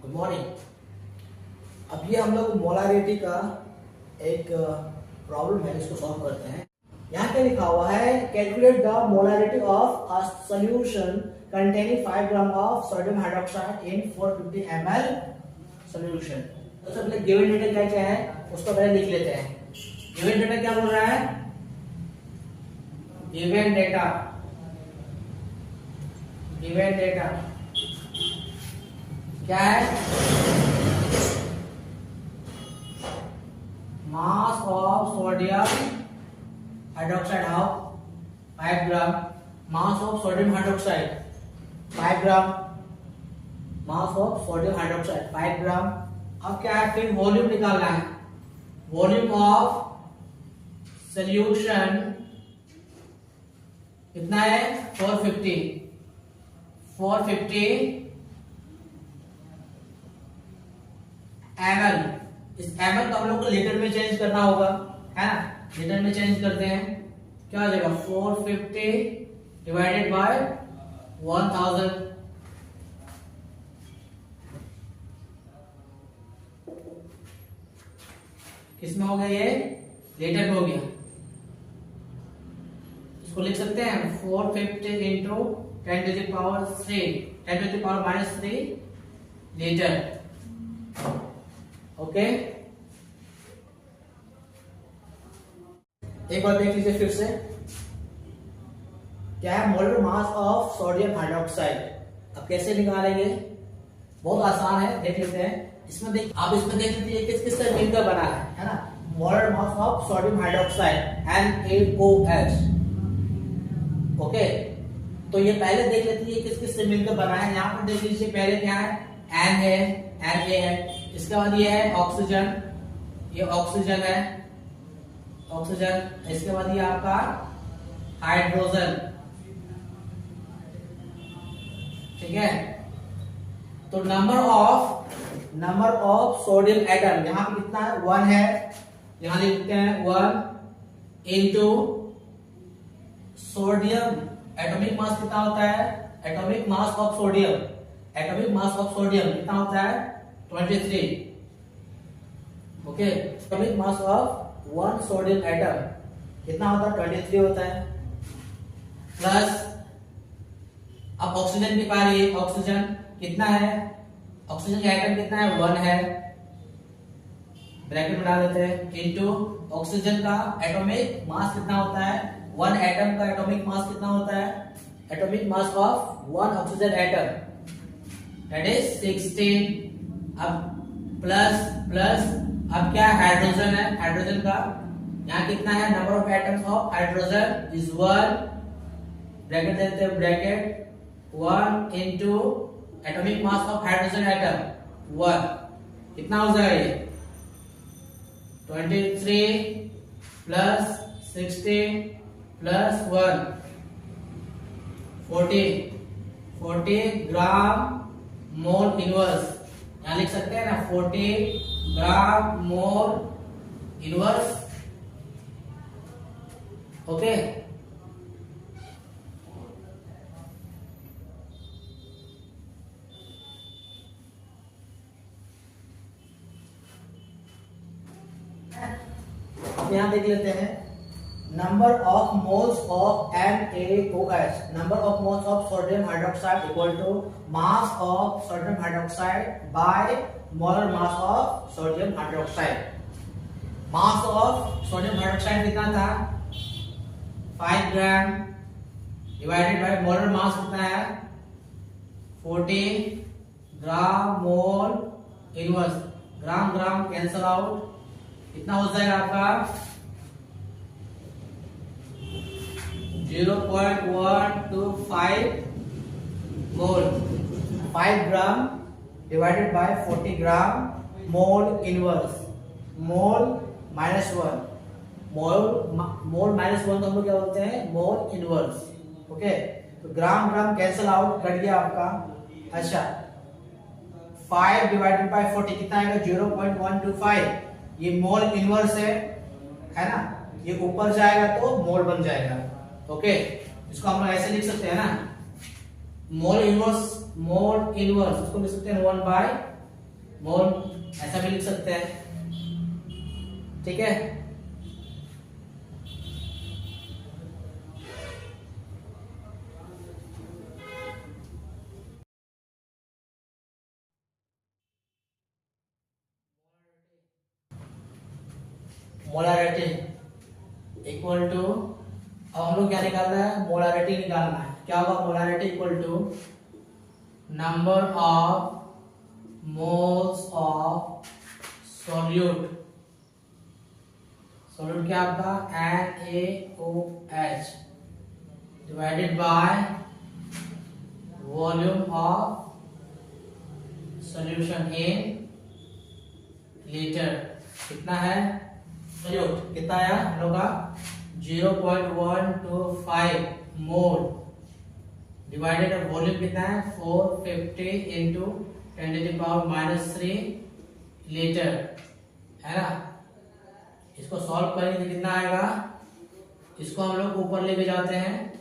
Good morning. अब ये हम लोग मोलारिटी का एक प्रॉब्लम है, इसको सॉल्व करते हैं। यहाँ क्या लिखा हुआ है, calculate the molarity of a solution containing 5 gram of sodium hydroxide in 450 ml solution. तो सबसे पहले गिवन डेटा क्या है उसको पहले लिख लेते हैं। गिवन डेटा क्या बोल रहा है, गिवन डेटा क्या है, मास of sodium hydroxide how 5 gram, mass of sodium hydroxide 5 gram, mass of sodium hydroxide 5 ग्राम। अब क्या है, फिर वॉल्यूम निकालना है, वॉल्यूम ऑफ सॉल्यूशन कितना है 450 ml। इस ml को हम लोग को लीटर में चेंज करना होगा, है ना। लीटर में चेंज करते हैं, क्या हो जाएगा 450 डिवाइडेड बाय 1000। किसमें हो गया, ये लीटर में हो गया। इसको लिख सकते हैं 450 into 10 to the power 3, 10 to the power minus 3 litre. Okay, एक बार देख लीजिए फिर से, क्या है molar mass of sodium hydroxide. अब कैसे निकालेंगे, बहुत आसान है, देख लेते हैं। इसमें देख, आप इसमें देख लीजिए किस किस से मिलकर बना है ना। Molar mass of sodium hydroxide NaOH। Okay, तो ये पहले देख लेते हैं किस किस से मिलकर बना है। यहाँ पर देख लीजिए, पहले क्या है Na है, इसके बाद ये है ऑक्सीजन, ये ऑक्सीजन है, ऑक्सीजन। इसके बाद ये आपका हाइड्रोजन, ठीक है। तो नंबर ऑफ सोडियम एटम यहां पे कितना है, 1 है। यहां लिखते हैं 1 इंटू सोडियम एटॉमिक मास कितना होता है, एटॉमिक मास ऑफ सोडियम कितना होता है 23। Okay, atomic mass of 1 sodium atom कितना होता है 23 होता है। प्लस अब ऑक्सीजन की बारी, ऑक्सीजन कितना है, ऑक्सीजन का एटम कितना है 1 है, ब्रैकेट में डाल देते हैं, इनटू ऑक्सीजन का एटॉमिक मास कितना होता है, 1 एटम का एटॉमिक मास कितना होता है, atomic mass of 1 oxygen atom that is 16। अब प्लस अब क्या हाइड्रोजन है, हाइड्रोजन का यहाँ कितना है, number of atoms of hydrogen is 1, bracket देते हैं, bracket 1 into atomic mass of hydrogen atom 1 कितना हो जाएगा ये 23 plus 16 plus 1 40 gram mole inverse. यहां लिख सकते हैं ना 40 ग्राम मोल इनवर्स। ओके, यहां देख लेते हैं number of moles of NaOH, number of moles of sodium hydroxide equal to mass of sodium hydroxide by molar mass of sodium hydroxide. Mass of sodium hydroxide कितना था 5 gram divided by molar mass कितना है 40 gram mole inverse. Gram gram cancel out, कितना हो जाएगा आपका 0.125 mole. 5 gram divided by 40 gram mole inverse. Mole minus 1, mole minus 1 तो हम लोग क्या बोलते हैं मोल इनवर्स। ओके, तो ग्राम ग्राम कैंसल आउट, कट गया आपका। अच्छा, 5 डिवाइडेड बाय 40 कितना आएगा 0.125। ये मोल इनवर्स है ना, ये ऊपर जाएगा तो मोल बन जाएगा। ओके, इसको हम लोग ऐसे लिख सकते हैं ना, मोल इनवर्स उसको लिख सकते हैं 1 बाय मोल ऐसा भी लिख सकते हैं, ठीक है। मोलारिटी इक्वल टू, अब हम लोग क्या निकालना है, मोलारिटी निकालना है। क्या होगा, molarity equal to number of moles of solute, solute क्या आपका NaOH divided by volume of solution in litre. कितना है सॉल्यूट, कितना आया हम लोग का 0.125 मोल डिवाइडेड वॉल्यूम कितना है 450 इंटू 10⁻³ लीटर, है ना। इसको सॉल्व करेंगे तो कितना आएगा, इसको हम लोग ऊपर लेके जाते हैं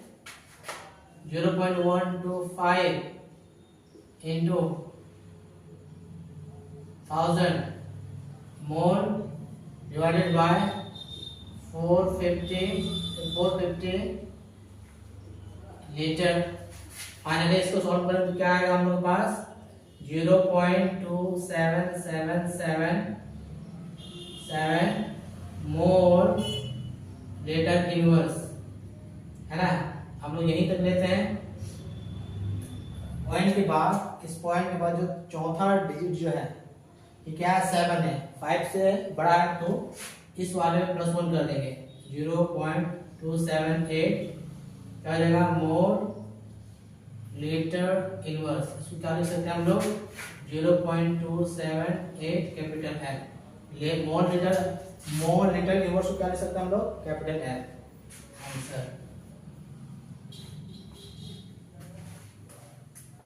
0.125 into 1000 mole divided by 450 litre. Finally इसको सॉल्व करें तो क्या आएगा हम लोग के पास 0.2777 मोल लीटर इनवर्स, है ना। हम लोग यही तक लेते हैं। पॉइंट के बाद, इस पॉइंट के बाद जो चौथा डिजिट जो है ये क्या है 7 है, 5 से बड़ा है तो इस वाले में +1 कर देंगे 0.278 क्या हो जाएगा मोल लीटर इनवर्स। इसको क्या लिख सकते हैं हम लोग 0.278 capital L। Mole litre inverse को क्या लिख सकते हैं हम लोग कैपिटल L। आंसर।